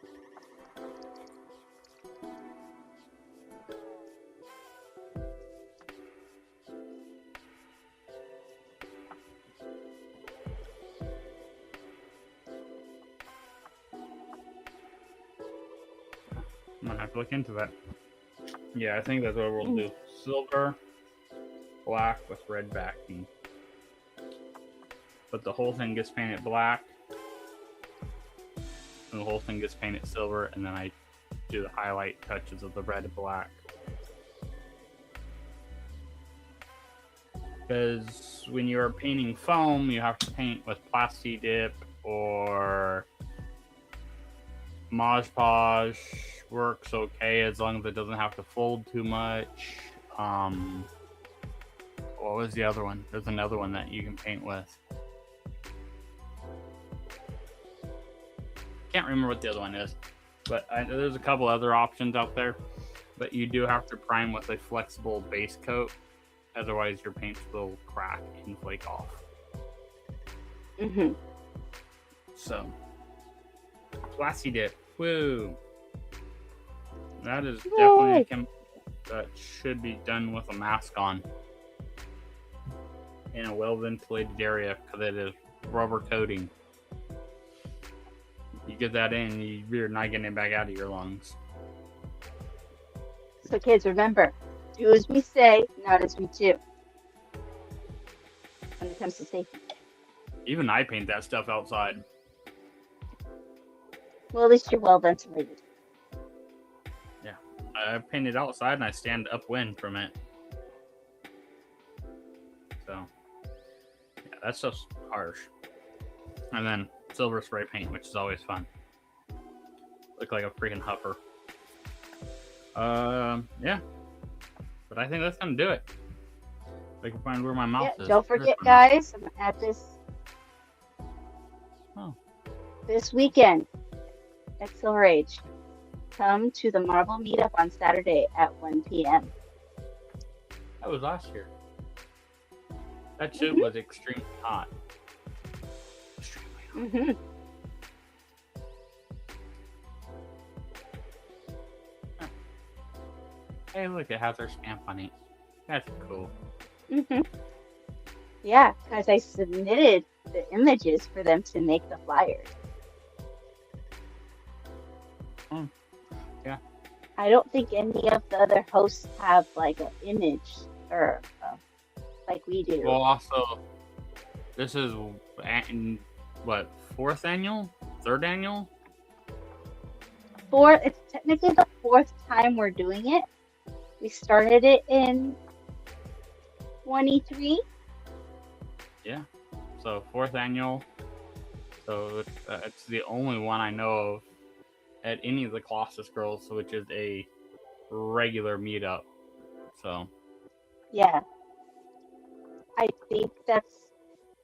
I'm gonna have to look into that. Yeah, I think that's what we'll do. Silver, black with red backing. But the whole thing gets painted black. And the whole thing gets painted silver, and then I do the highlight touches of the red and black. Because when you're painting foam, you have to paint with Plasti Dip or Mod Podge. Works okay as long as it doesn't have to fold too much. What was the other one? There's another one that you can paint with. Can't remember what the other one is, but there's a couple other options out there. But you do have to prime with a flexible base coat, otherwise your paints will crack and flake off. So, Plasti Dip, woo! That is definitely a chemical that should be done with a mask on in a well-ventilated area because it is rubber coating. You get that in, you're not getting it back out of your lungs. So kids, remember, do as we say, not as we do. When it comes to safety. Even I paint that stuff outside. Well, at least you're well ventilated. Yeah, I paint it outside and I stand upwind from it. So, yeah, that's just harsh. And then silver spray paint, which is always fun. Look like a freaking huffer. Yeah. But I think that's gonna do it. If I can find where my mouth is. Don't forget, guys, I'm at this this weekend at Silver Age. Come to the Marvel meetup on Saturday at 1 p.m. That was last year. That shit was extremely hot. Extremely hot. Hey, look, it has our stamp on it. That's cool. Yeah, because I submitted the images for them to make the flyers. Yeah. I don't think any of the other hosts have like an image or like we do. Well, also, this is what, fourth annual? Third annual? It's technically the fourth time we're doing it. We started it in 23. Yeah. So 4th annual. So it's the only one I know of at any of the Colossus Girls, which is a regular meetup. So Yeah, I think that's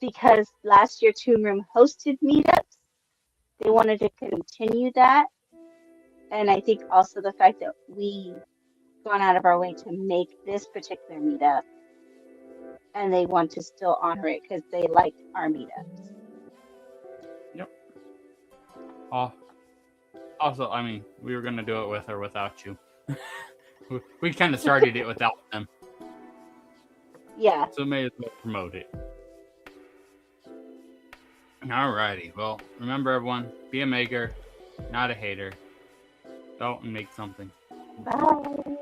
because last year Toon Room hosted meetups. They wanted to continue that. And I think also the fact that we've gone out of our way to make this particular meetup and they want to still honor it because they liked our meetups. yep. Also, I mean, we were gonna do it with or without you. We kind of started it without them, Yeah. so may as well promote it. Alrighty, well, remember everyone, be a maker, not a hater. Go out and make something. Bye.